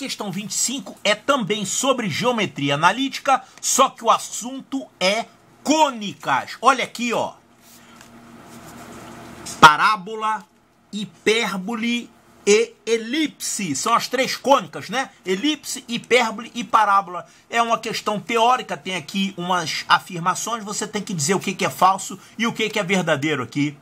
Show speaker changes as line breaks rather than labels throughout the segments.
questão 25 é também sobre geometria analítica, só que o assunto é cônicas. Olha aqui, ó. Parábola, hipérbole e elipse. São as três cônicas, né? Elipse, hipérbole e parábola. É uma questão teórica, tem aqui umas afirmações, você tem que dizer o que é falso e o que é verdadeiro aqui.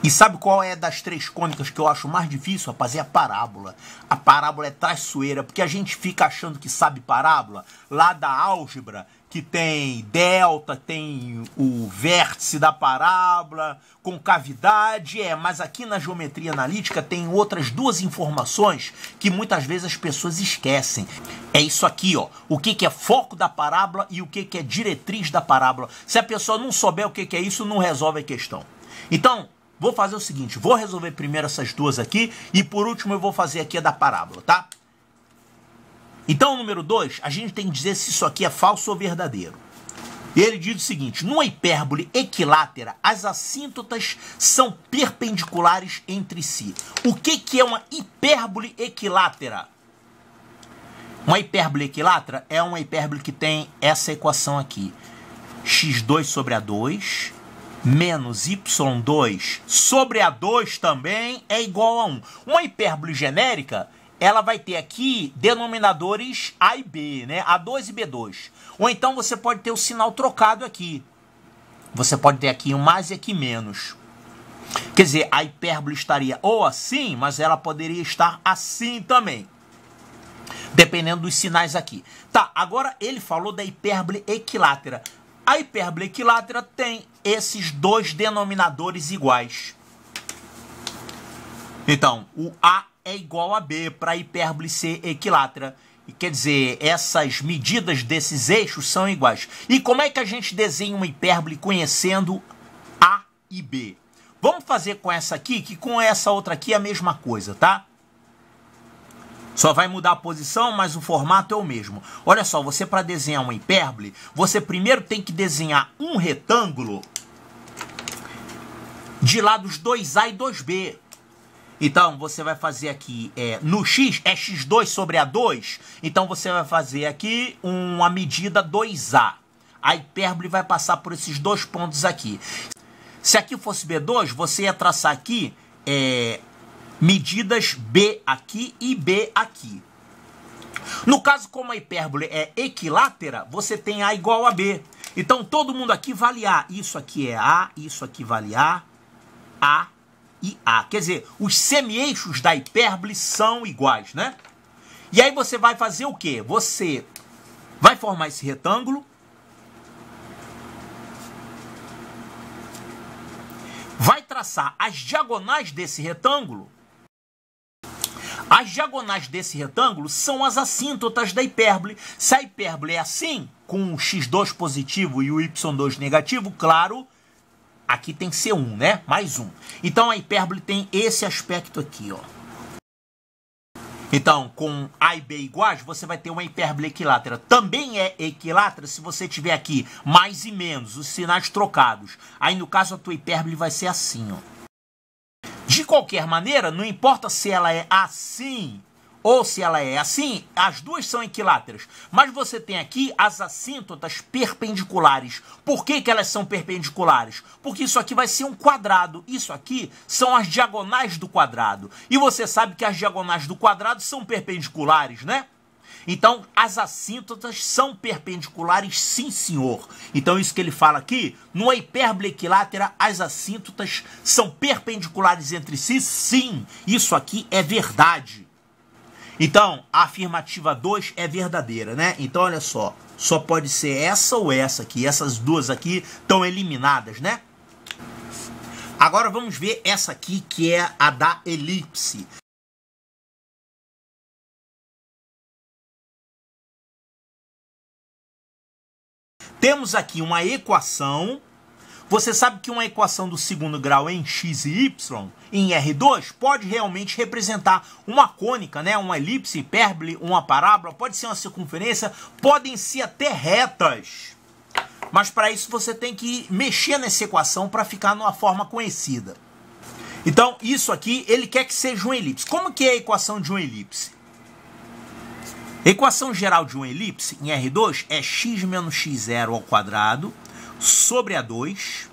E sabe qual é das três cônicas que eu acho mais difícil, rapaz? É a parábola. A parábola é traiçoeira, porque a gente fica achando que sabe parábola lá da álgebra, que tem delta, tem o vértice da parábola, concavidade, mas aqui na geometria analítica tem outras duas informações que muitas vezes as pessoas esquecem. É isso aqui, ó. O que é foco da parábola e o que é diretriz da parábola. Se a pessoa não souber o que é isso, não resolve a questão. Então, vou fazer o seguinte, vou resolver primeiro essas duas aqui e por último eu vou fazer aqui a da parábola, tá? Então, número 2, a gente tem que dizer se isso aqui é falso ou verdadeiro. E ele diz o seguinte, numa hipérbole equilátera, as assíntotas são perpendiculares entre si. O que é uma hipérbole equilátera? Uma hipérbole equilátera é uma hipérbole que tem essa equação aqui. x2 sobre a2 menos y2 sobre a2 também é igual a 1. Uma hipérbole genérica, ela vai ter aqui denominadores A e B, né? A2 e B2. Ou então você pode ter o sinal trocado aqui. Você pode ter aqui um mais e aqui menos. Quer dizer, a hipérbole estaria ou assim, mas ela poderia estar assim também. Dependendo dos sinais aqui. Tá, agora ele falou da hipérbole equilátera. A hipérbole equilátera tem esses dois denominadores iguais. Então, o A é igual a B para a hipérbole ser equilátera. E quer dizer, essas medidas desses eixos são iguais. E como é que a gente desenha uma hipérbole conhecendo A e B? Vamos fazer com essa aqui, que com essa outra aqui é a mesma coisa, tá? Só vai mudar a posição, mas o formato é o mesmo. Olha só, você para desenhar uma hipérbole, você primeiro tem que desenhar um retângulo de lados 2A e 2B. Então, você vai fazer aqui, no x, é x2 sobre a2. Então, você vai fazer aqui uma medida 2A. A hipérbole vai passar por esses dois pontos aqui. Se aqui fosse B2, você ia traçar aqui medidas B aqui e B aqui. No caso, como a hipérbole é equilátera, você tem A igual a B. Então, todo mundo aqui vale A. Isso aqui é A, isso aqui vale A e A. Quer dizer, os semi-eixos da hipérbole são iguais, né? E aí você vai fazer o quê? Você vai formar esse retângulo. Vai traçar as diagonais desse retângulo. As diagonais desse retângulo são as assíntotas da hipérbole. Se a hipérbole é assim, com o x2 positivo e o y2 negativo, claro, aqui tem que ser 1, né? Mais 1. Então, a hipérbole tem esse aspecto aqui, ó. Então, com A e B iguais, você vai ter uma hipérbole equilátera. Também é equilátera se você tiver aqui mais e menos, os sinais trocados. Aí, no caso, a tua hipérbole vai ser assim, ó. De qualquer maneira, não importa se ela é assim ou se ela é assim, as duas são equiláteras. Mas você tem aqui as assíntotas perpendiculares. Por que elas são perpendiculares? Porque isso aqui vai ser um quadrado. Isso aqui são as diagonais do quadrado. E você sabe que as diagonais do quadrado são perpendiculares, né? Então, as assíntotas são perpendiculares, sim, senhor. Então, isso que ele fala aqui, numa hipérbole equilátera, as assíntotas são perpendiculares entre si, sim. Isso aqui é verdade. Então, a afirmativa 2 é verdadeira, né? Então, olha só, só pode ser essa ou essa aqui. Essas duas aqui estão eliminadas, né? Agora, vamos ver essa aqui, que é a da elipse. Temos aqui uma equação. Você sabe que uma equação do segundo grau em x e y, em R2, pode realmente representar uma cônica, né? Uma elipse, hipérbole, uma parábola, pode ser uma circunferência, podem ser até retas. Mas para isso você tem que mexer nessa equação para ficar numa forma conhecida. Então, isso aqui, ele quer que seja uma elipse. Como que é a equação de uma elipse? Equação geral de uma elipse em R2 é x menos x0 ao quadrado sobre A2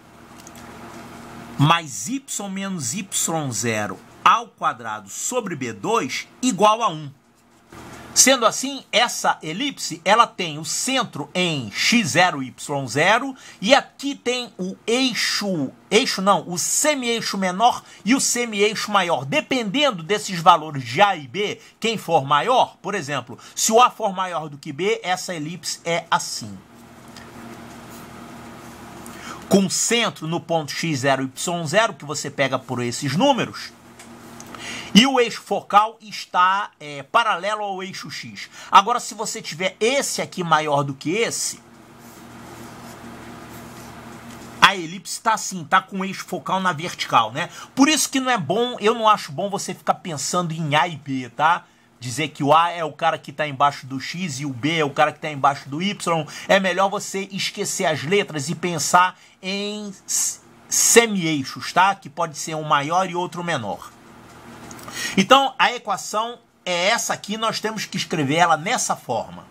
mais y menos y0 ao quadrado sobre B2 igual a 1. Sendo assim, essa elipse ela tem o centro em x0, y0 e aqui tem o o semi-eixo menor e o semi-eixo maior. Dependendo desses valores de A e B, quem for maior, por exemplo, se o A for maior do que B, essa elipse é assim. Com centro no ponto x0, y0, que você pega por esses números, e o eixo focal está paralelo ao eixo X. Agora, se você tiver esse aqui maior do que esse, a elipse está assim, está com o eixo focal na vertical, né? Por isso que não é bom, eu não acho bom você ficar pensando em A e B, tá? Dizer que o A é o cara que está embaixo do X e o B é o cara que está embaixo do Y. É melhor você esquecer as letras e pensar em semi-eixos, tá? Que pode ser um maior e outro menor. Então, a equação é essa aqui, nós temos que escrever ela nessa forma.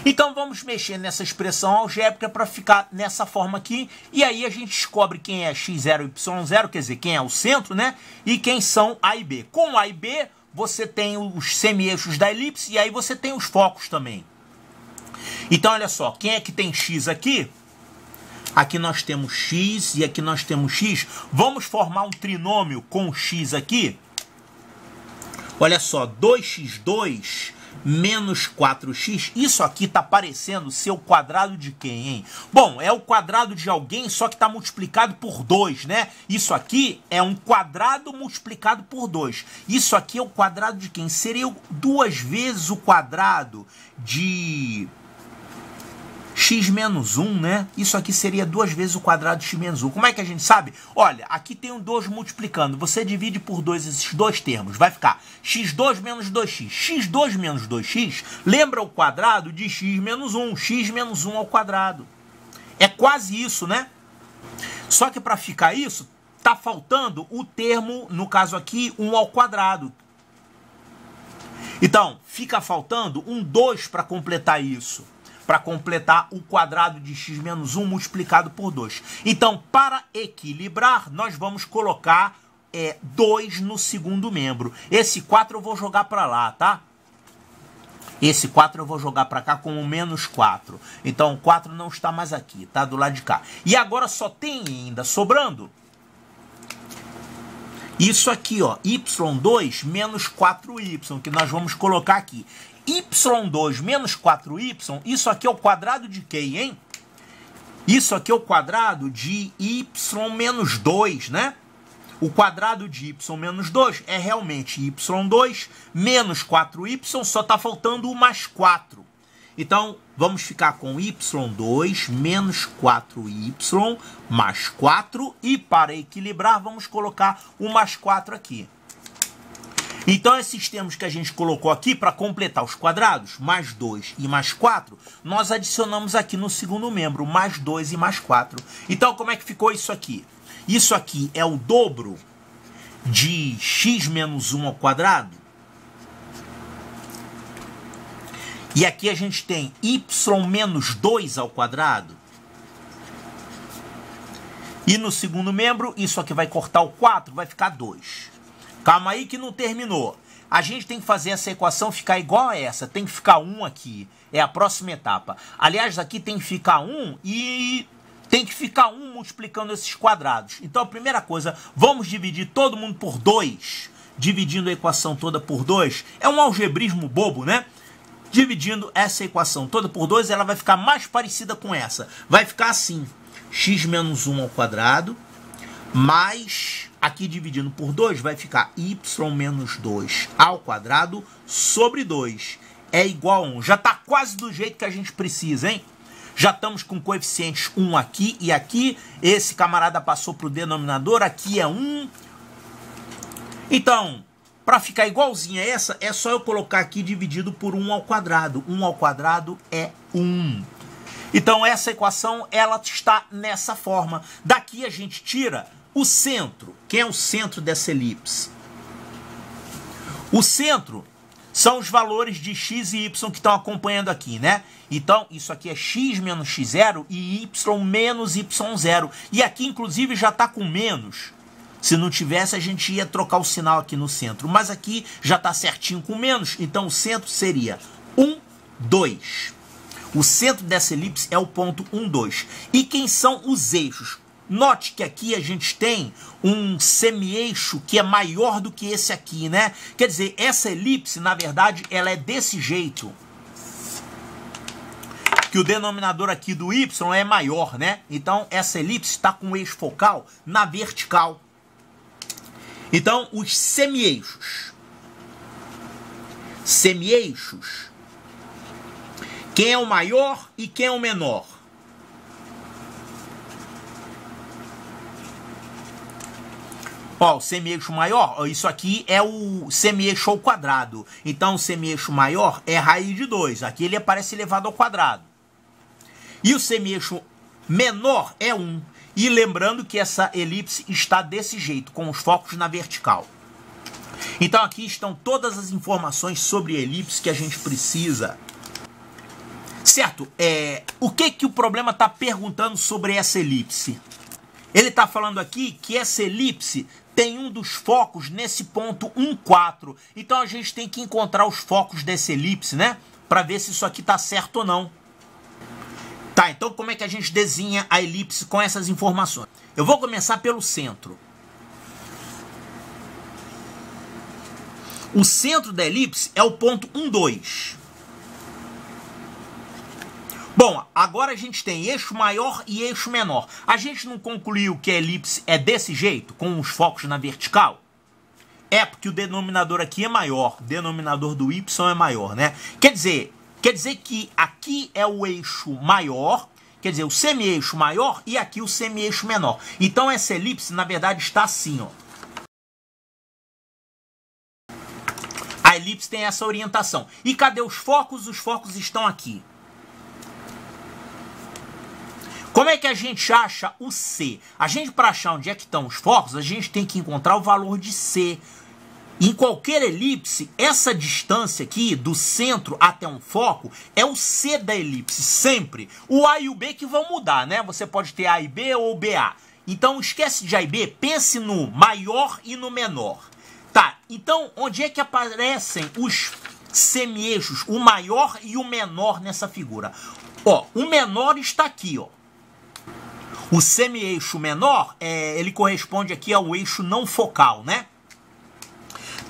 Então, vamos mexer nessa expressão algébrica para ficar nessa forma aqui. E aí a gente descobre quem é x0 e y0, quer dizer, quem é o centro, né? E quem são A e B. Com A e B, você tem os semi-eixos da elipse e aí você tem os focos também. Então, olha só, quem é que tem x aqui? Aqui nós temos x e aqui nós temos x. Vamos formar um trinômio com x aqui. Olha só, 2x2 menos 4x. Isso aqui está parecendo ser o quadrado de quem, hein? Bom, é o quadrado de alguém, só que está multiplicado por 2, né? Isso aqui é um quadrado multiplicado por 2. Isso aqui é o quadrado de quem? Seria 2 vezes o quadrado de x menos 1, né? Isso aqui seria 2 vezes o quadrado de x menos 1. Como é que a gente sabe? Olha, aqui tem um 2 multiplicando. Você divide por 2 esses dois termos. Vai ficar x2 menos 2x. x2 menos 2x lembra o quadrado de x menos 1. x menos 1 ao quadrado. É quase isso, né? Só que para ficar isso, tá faltando o termo, no caso aqui, 1 ao quadrado. Então, fica faltando um 2 para completar isso. Para completar o quadrado de x menos 1 multiplicado por 2. Então, para equilibrar, nós vamos colocar 2 no segundo membro. Esse 4 eu vou jogar para lá, tá? Esse 4 eu vou jogar para cá como menos 4. Então, o 4 não está mais aqui, tá? Do lado de cá. E agora só tem ainda sobrando isso aqui, ó. y2 menos 4y, que nós vamos colocar aqui. y2 menos 4y, isso aqui é o quadrado de quem, hein? Isso aqui é o quadrado de y menos 2, né? O quadrado de y menos 2 é realmente y2 menos 4y, só está faltando o mais 4. Então, vamos ficar com y2 menos 4y mais 4. E para equilibrar, vamos colocar o mais 4 aqui. Então, esses termos que a gente colocou aqui, para completar os quadrados, mais 2 e mais 4, nós adicionamos aqui no segundo membro, mais 2 e mais 4. Então, como é que ficou isso aqui? Isso aqui é o dobro de x menos 1 ao quadrado. E aqui a gente tem y menos 2 ao quadrado. E no segundo membro, isso aqui vai cortar o 4, vai ficar 2. Calma aí que não terminou. A gente tem que fazer essa equação ficar igual a essa. Tem que ficar 1 aqui. É a próxima etapa. Aliás, aqui tem que ficar 1 e tem que ficar 1 multiplicando esses quadrados. Então, a primeira coisa, vamos dividir todo mundo por 2. Dividindo a equação toda por 2. É um algebrismo bobo, né? Dividindo essa equação toda por 2, ela vai ficar mais parecida com essa. Vai ficar assim. X menos 1 ao quadrado mais... Aqui dividindo por 2 vai ficar y menos 2 ao quadrado sobre 2. É igual a 1. Já está quase do jeito que a gente precisa, hein? Já estamos com coeficientes 1 aqui e aqui. Esse camarada passou para o denominador. Aqui é 1. Então, para ficar igualzinha a essa, é só eu colocar aqui dividido por 1 ao quadrado. 1 ao quadrado é 1. Então, essa equação ela está nessa forma. Daqui a gente tira... o centro. Quem é o centro dessa elipse? O centro são os valores de x e y que estão acompanhando aqui, né? Então, isso aqui é x menos x0 e y menos y0. E aqui, inclusive, já está com menos. Se não tivesse, a gente ia trocar o sinal aqui no centro. Mas aqui já está certinho com menos. Então, o centro seria 1, 2. O centro dessa elipse é o ponto 1, 2. E quem são os eixos? Note que aqui a gente tem um semi-eixo que é maior do que esse aqui, né? Quer dizer, essa elipse, na verdade, ela é desse jeito. Que o denominador aqui do y é maior, né? Então, essa elipse está com o eixo focal na vertical. Então, os semi-eixos. Semi-eixos. Quem é o maior e quem é o menor? Ó, o semi-eixo maior, isso aqui é o semi-eixo ao quadrado. Então, o semi-eixo maior é raiz de 2. Aqui ele aparece elevado ao quadrado. E o semi-eixo menor é 1. E lembrando que essa elipse está desse jeito, com os focos na vertical. Então, aqui estão todas as informações sobre a elipse que a gente precisa. Certo? O que o problema está perguntando sobre essa elipse? Ele está falando aqui que essa elipse tem um dos focos nesse ponto 1, 4. Então a gente tem que encontrar os focos dessa elipse, né? Para ver se isso aqui está certo ou não. Tá, então como é que a gente desenha a elipse com essas informações? Eu vou começar pelo centro. O centro da elipse é o ponto 1, 2. Bom, agora a gente tem eixo maior e eixo menor. A gente não concluiu que a elipse é desse jeito, com os focos na vertical? É porque o denominador aqui é maior, o denominador do y é maior, né? Quer dizer que aqui é o eixo maior, quer dizer, o semi-eixo maior e aqui o semi-eixo menor. Então essa elipse, na verdade, está assim, ó. A elipse tem essa orientação. E cadê os focos? Os focos estão aqui. Como é que a gente acha o C? A gente, para achar onde é que estão os focos, a gente tem que encontrar o valor de C. Em qualquer elipse, essa distância aqui, do centro até um foco, é o C da elipse, sempre. O A e o B que vão mudar, né? Você pode ter A e B ou BA. Então, esquece de A e B, pense no maior e no menor. Tá, então, onde é que aparecem os semi-eixos, o maior e o menor nessa figura? Ó, o menor está aqui, ó. O semi-eixo menor, ele corresponde aqui ao eixo não focal, né?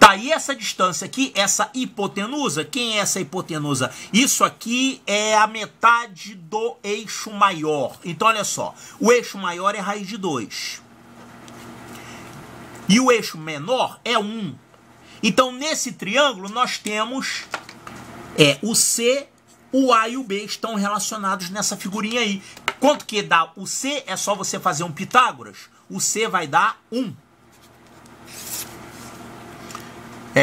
Tá, e essa distância aqui, essa hipotenusa, quem é essa hipotenusa? Isso aqui é a metade do eixo maior. Então, olha só, o eixo maior é raiz de 2. E o eixo menor é 1. Então, nesse triângulo, nós temos o C, o A e o B estão relacionados nessa figurinha aí. Quanto que dá o C? É só você fazer um Pitágoras. O C vai dar 1.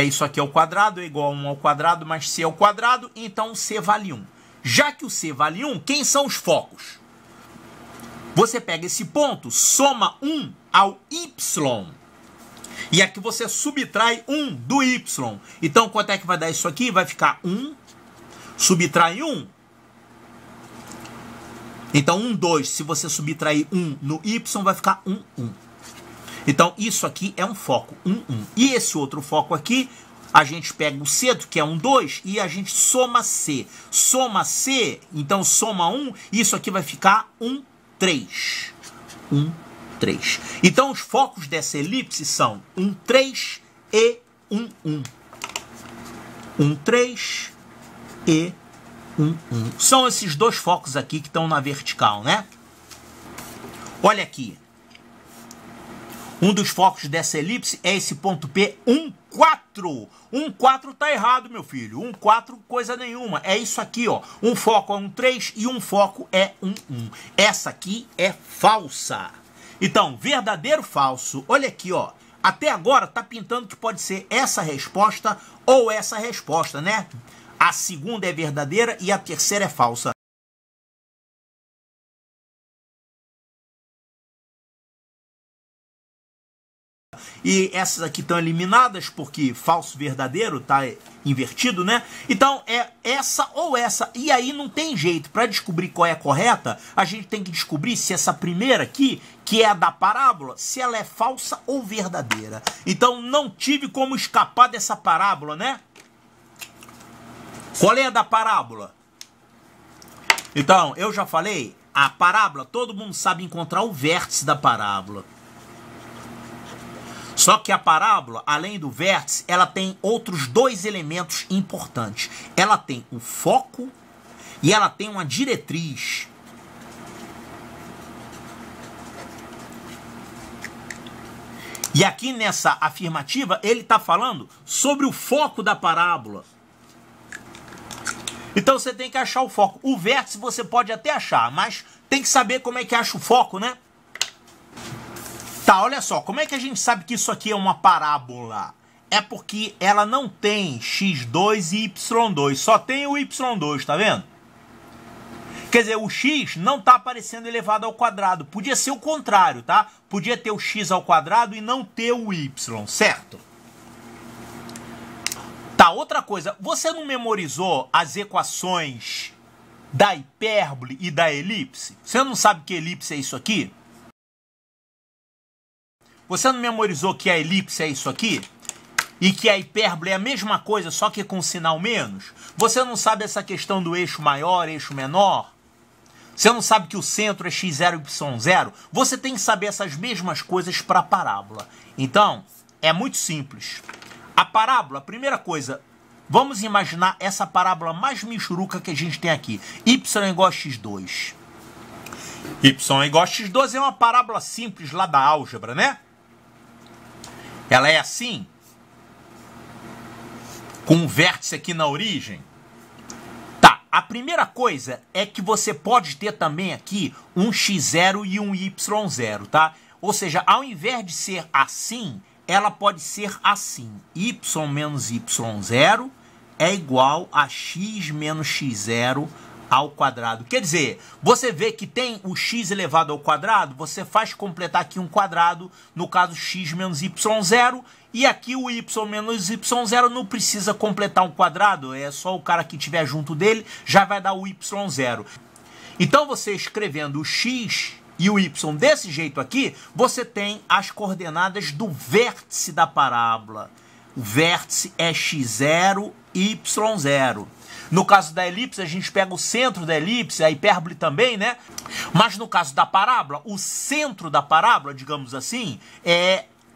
Isso aqui é o quadrado, é igual a 1 ao quadrado, mas C é o quadrado, então o C vale 1. Já que o C vale 1, quem são os focos? Você pega esse ponto, soma 1 ao Y. E aqui você subtrai 1 do Y. Então, quanto é que vai dar isso aqui? Vai ficar 1, subtrai 1. Então, 1, 2, se você subtrair 1 no Y, vai ficar 1, 1. Então, isso aqui é um foco, 1, 1. E esse outro foco aqui, a gente pega o centro, que é 1, 2, e a gente soma C. Soma C, então soma 1, isso aqui vai ficar 1, 3. 1, 3. Então, os focos dessa elipse são 1, 3 e 1, 1. 1, 3 e 1, 1. São esses dois focos aqui que estão na vertical, né? Olha aqui. Um dos focos dessa elipse é esse ponto P, 1, 4. 1, 4 tá errado, meu filho. 1, 4, coisa nenhuma. É isso aqui, ó. Um foco é 1, 3 e um foco é 1, 1. Essa aqui é falsa. Então, verdadeiro, falso. Olha aqui, ó. Até agora tá pintando que pode ser essa resposta ou essa resposta, né? A segunda é verdadeira e a terceira é falsa. e essas aqui estão eliminadas porque falso verdadeiro tá invertido, né? Então é essa ou essa, e aí não tem jeito. Para descobrir qual é a correta, a gente tem que descobrir se essa primeira aqui, que é a da parábola, se ela é falsa ou verdadeira. Então não tive como escapar dessa parábola, né? Qual é a da parábola? Então, eu já falei, a parábola, todo mundo sabe encontrar o vértice da parábola. Só que a parábola, além do vértice, ela tem outros dois elementos importantes. Ela tem o foco e ela tem uma diretriz. E aqui nessa afirmativa, ele está falando sobre o foco da parábola. Então você tem que achar o foco. O vértice você pode até achar, mas tem que saber como é que acha o foco, né? Tá, olha só, como é que a gente sabe que isso aqui é uma parábola? É porque ela não tem x2 e y2, só tem o y2, tá vendo? Quer dizer, o x não tá aparecendo elevado ao quadrado, podia ser o contrário, tá? Podia ter o x ao quadrado e não ter o y, certo? Tá, outra coisa, você não memorizou as equações da hipérbole e da elipse? Você não sabe que elipse é isso aqui? Você não memorizou que a elipse é isso aqui? E que a hipérbole é a mesma coisa, só que com sinal menos? Você não sabe essa questão do eixo maior, eixo menor? Você não sabe que o centro é x0 e y0? Você tem que saber essas mesmas coisas para a parábola. Então, é muito simples. A parábola, primeira coisa, vamos imaginar essa parábola mais michuruca que a gente tem aqui. Y é igual a x2. Y é igual a x2 é uma parábola simples lá da álgebra, né? Ela é assim, com um vértice aqui na origem. Tá, a primeira coisa é que você pode ter também aqui um x0 e um y0, tá? Ou seja, ao invés de ser assim, ela pode ser assim. Y menos y0 é igual a x menos x0 ao quadrado. Quer dizer, você vê que tem o x elevado ao quadrado, você faz completar aqui um quadrado, no caso x menos y0, e aqui o y menos y0 não precisa completar um quadrado, é só o cara que estiver junto dele, já vai dar o y0. Então você escrevendo o x e o y desse jeito aqui, você tem as coordenadas do vértice da parábola. O vértice é x0, y0. No caso da elipse, a gente pega o centro da elipse, a hipérbole também, né? Mas no caso da parábola, o centro da parábola, digamos assim,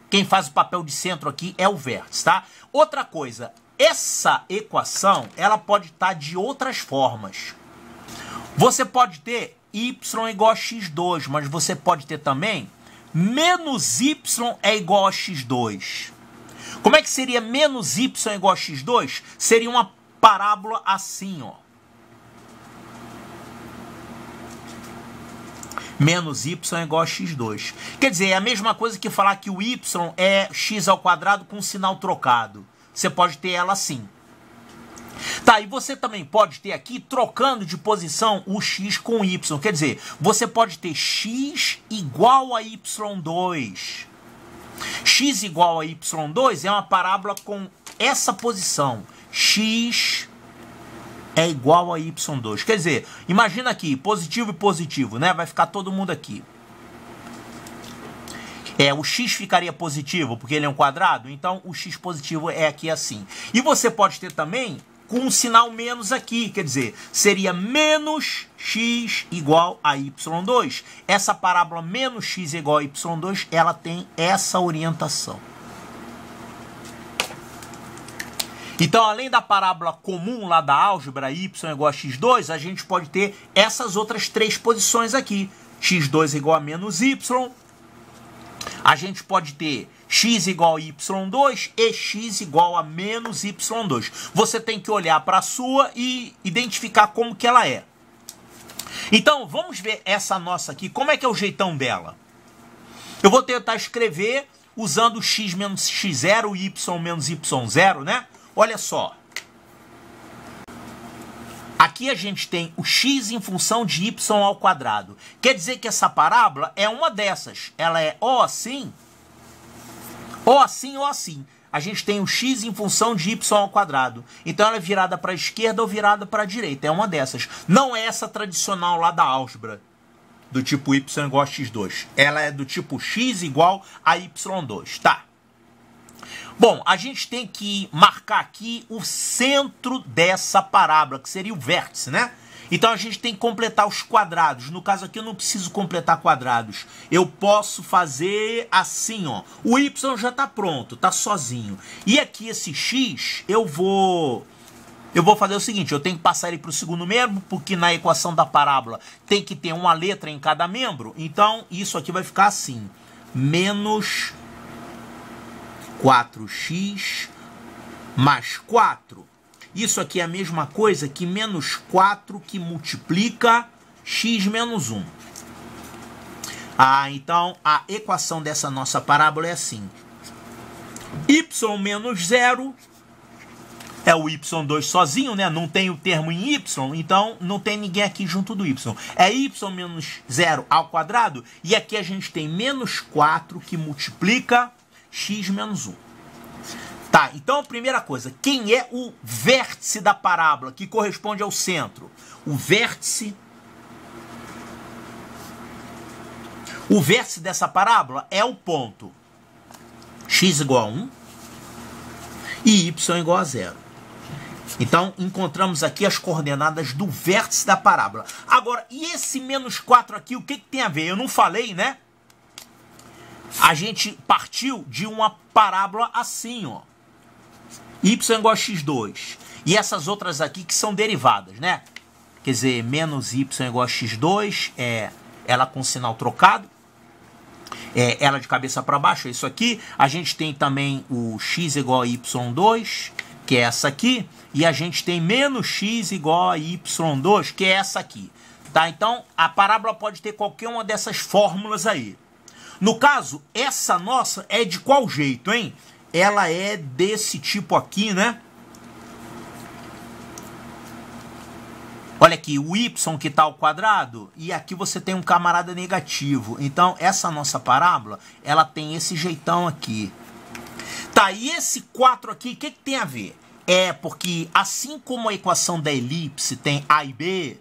quem faz o papel de centro aqui é o vértice, tá? Outra coisa, essa equação, ela pode estar de outras formas. Você pode ter y igual a x2, mas você pode ter também menos y é igual a x2. Como é que seria menos y igual a x2? Seria uma parábola assim, ó. Menos y é igual a x2. Quer dizer, é a mesma coisa que falar que o y é x ao quadrado com sinal trocado. Você pode ter ela assim. Tá, e você também pode ter aqui, trocando de posição, o x com o y. Quer dizer, você pode ter x igual a y2. X igual a y2 é uma parábola com essa posição. X é igual a y2. Quer dizer, imagina aqui, positivo e positivo, né? Vai ficar todo mundo aqui. O x ficaria positivo, porque ele é um quadrado, então o x positivo é aqui assim. E você pode ter também com um sinal menos aqui, quer dizer, seria menos x igual a y2. Essa parábola menos x igual a y2, ela tem essa orientação. Então, além da parábola comum lá da álgebra, y igual a x2, a gente pode ter essas outras três posições aqui. x2 igual a menos y. A gente pode ter x igual a y2 e x igual a menos y2. Você tem que olhar para a sua e identificar como que ela é. Então, vamos ver essa nossa aqui. Como é que é o jeitão dela? Eu vou tentar escrever usando x menos x0 e y menos y0, né? Olha só. Aqui a gente tem o x em função de y ao quadrado. Quer dizer que essa parábola é uma dessas. Ela é ou assim, Ou assim ou assim. A gente tem o x em função de y ao quadrado. Então ela é virada para a esquerda ou virada para a direita. É uma dessas. Não é essa tradicional lá da álgebra, do tipo y igual a x2. Ela é do tipo x igual a y2. Tá. Bom, a gente tem que marcar aqui o centro dessa parábola, que seria o vértice, né? Então a gente tem que completar os quadrados. No caso aqui eu não preciso completar quadrados. Eu posso fazer assim, ó. O y já está pronto, está sozinho. E aqui esse x, eu vou fazer o seguinte, eu tenho que passar ele para o segundo membro, porque na equação da parábola tem que ter uma letra em cada membro. Então isso aqui vai ficar assim, menos 4x mais 4. Isso aqui é a mesma coisa que menos 4 que multiplica x menos 1. Então a equação dessa nossa parábola é assim. Y menos 0 é o y2 sozinho, né? Não tem o termo em y, então não tem ninguém aqui junto do y. É y menos 0 ao quadrado, e aqui a gente tem menos 4 que multiplica x menos 1. Tá, então a primeira coisa, quem é o vértice da parábola, que corresponde ao centro? O vértice dessa parábola é o ponto x igual a 1 e y igual a 0. Então, encontramos aqui as coordenadas do vértice da parábola. Agora, e esse menos 4 aqui, o que tem a ver? Eu não falei, né? A gente partiu de uma parábola assim, ó. Y igual a x2. E essas outras aqui que são derivadas, né? Quer dizer, menos y igual a x2, ela com sinal trocado. Ela de cabeça para baixo, é isso aqui. A gente tem também o x igual a y2, que é essa aqui. E a gente tem menos x igual a y2, que é essa aqui. Tá? Então, a parábola pode ter qualquer uma dessas fórmulas aí. No caso, essa nossa é de qual jeito, hein? Ela é desse tipo aqui, né? Olha aqui, o y que está ao quadrado, e aqui você tem um camarada negativo. Então, essa nossa parábola, ela tem esse jeitão aqui. Tá, e esse 4 aqui, o que tem a ver? É porque, assim como a equação da elipse tem A e B,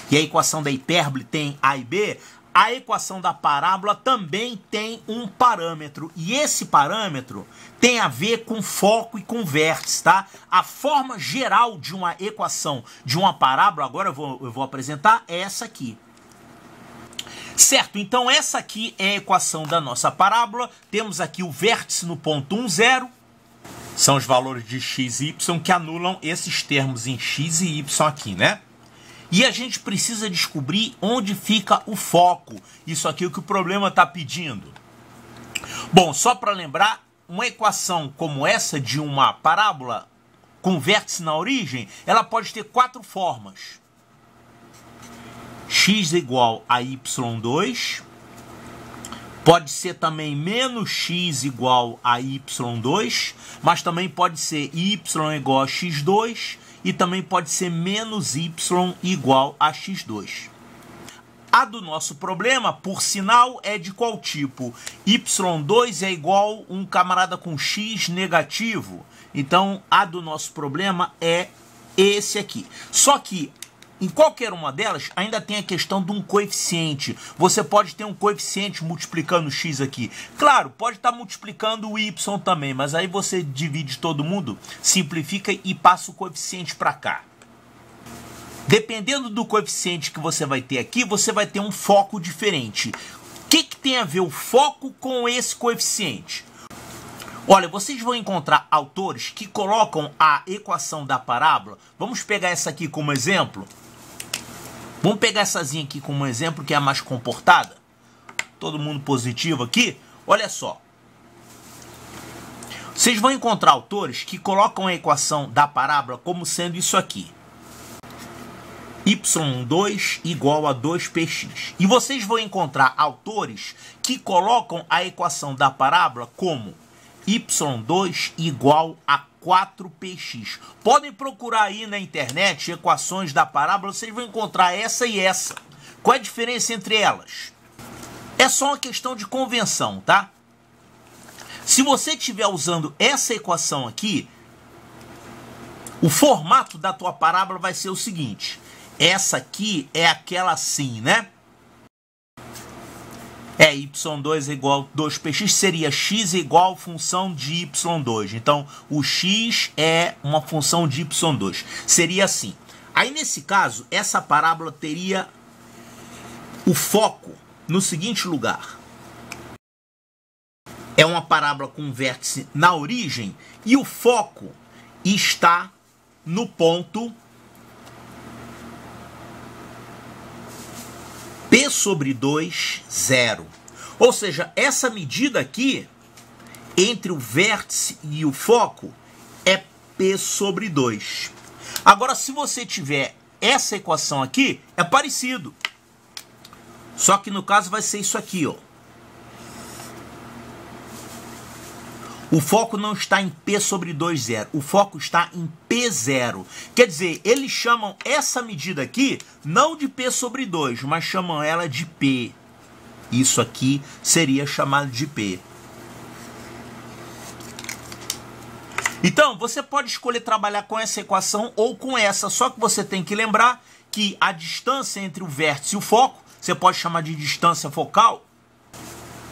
e a equação da hipérbole tem A e B, a equação da parábola também tem um parâmetro. E esse parâmetro tem a ver com foco e com vértice, tá? A forma geral de uma equação de uma parábola, agora eu vou apresentar, é essa aqui. Certo? Então essa aqui é a equação da nossa parábola. Temos aqui o vértice no ponto 1, 0. São os valores de x e y que anulam esses termos em x e y aqui, né? E a gente precisa descobrir onde fica o foco. Isso aqui é o que o problema está pedindo. Bom, só para lembrar, uma equação como essa de uma parábola com vértice na origem, ela pode ter 4 formas. X igual a y2. Pode ser também menos x igual a y2. Mas também pode ser y igual a x2. E também pode ser menos y igual a x2. A do nosso problema, por sinal, é de qual tipo? y2 é igual um camarada com x negativo. Então, a do nosso problema é esse aqui. Só que, em qualquer uma delas, ainda tem a questão de um coeficiente. Você pode ter um coeficiente multiplicando x aqui. Claro, pode estar multiplicando o y também, mas aí você divide todo mundo, simplifica e passa o coeficiente para cá. Dependendo do coeficiente que você vai ter aqui, você vai ter um foco diferente. O que tem a ver o foco com esse coeficiente? Olha, vocês vão encontrar autores que colocam a equação da parábola. Vamos pegar essa aqui como exemplo. Vamos pegaressazinha aqui como exemplo, que é a mais comportada. Todo mundo positivo aqui. Olha só. Vocês vão encontrar autores que colocam a equação da parábola como sendo isso aqui. y2 igual a 2px. E vocês vão encontrar autores que colocam a equação da parábola como y2 igual a 4px. Podem procurar aí na internet equações da parábola, vocês vão encontrar essa e essa. Qual é a diferença entre elas? É só uma questão de convenção, tá? Se você estiver usando essa equação aqui, o formato da tua parábola vai ser o seguinte. Essa aqui é aquela assim, né? y2 é igual a 2px, seria x igual a função de y2. Então, o x é uma função de y2. Seria assim. Aí, nesse caso, essa parábola teria o foco no seguinte lugar. É uma parábola com vértice na origem e o foco está no ponto P sobre 2, 0. Ou seja, essa medida aqui, entre o vértice e o foco, é P sobre 2. Agora, se você tiver essa equação aqui, é parecido. Só que no caso vai ser isso aqui, ó. O foco não está em P sobre 2, 0. O foco está em P0. Quer dizer, eles chamam essa medida aqui não de P sobre 2, mas chamam ela de P. Isso aqui seria chamado de P. Então, você pode escolher trabalhar com essa equação ou com essa. Só que você tem que lembrar que a distância entre o vértice e o foco, você pode chamar de distância focal.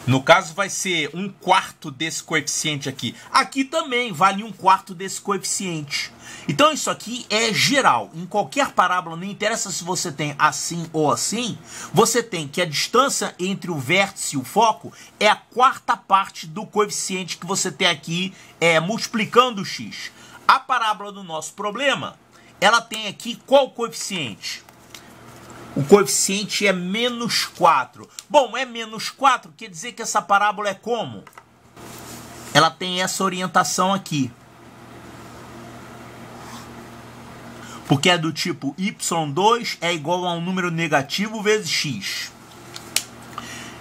No caso, vai ser 1/4 desse coeficiente aqui. Aqui também vale 1/4 desse coeficiente. Então, isso aqui é geral. Em qualquer parábola, não interessa se você tem assim ou assim, você tem que a distância entre o vértice e o foco é a 4ª parte do coeficiente que você tem aqui multiplicando o x. A parábola do nosso problema, ela tem aqui qual coeficiente? O coeficiente é menos 4. Bom, é menos 4, quer dizer que essa parábola é como? Ela tem essa orientação aqui. Porque é do tipo y2 é igual a um número negativo vezes x.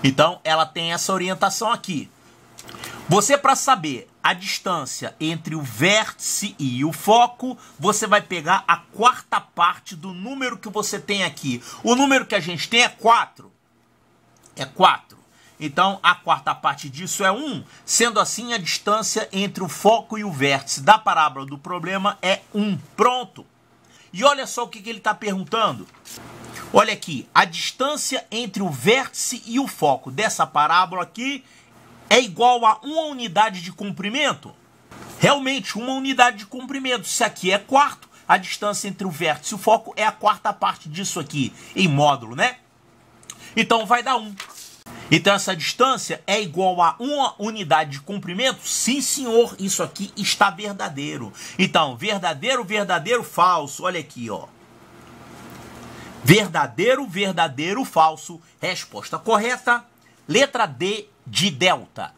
Então, ela tem essa orientação aqui. Você, para saber a distância entre o vértice e o foco, você vai pegar a 4ª parte do número que você tem aqui. O número que a gente tem é 4. É 4. Então, a 4ª parte disso é 1. Sendo assim, a distância entre o foco e o vértice da parábola do problema é 1. Pronto. E olha só o que ele está perguntando. Olha aqui, a distância entre o vértice e o foco dessa parábola aqui é igual a uma unidade de comprimento? Realmente, uma unidade de comprimento. Isso aqui é 1/4. A distância entre o vértice e o foco é a 4ª parte disso aqui, em módulo, né? Então, vai dar 1. Então, essa distância é igual a uma unidade de comprimento? Sim, senhor, isso aqui está verdadeiro. Então, verdadeiro, verdadeiro, falso. Olha aqui, ó. Verdadeiro, verdadeiro, falso. Resposta correta, letra D de delta.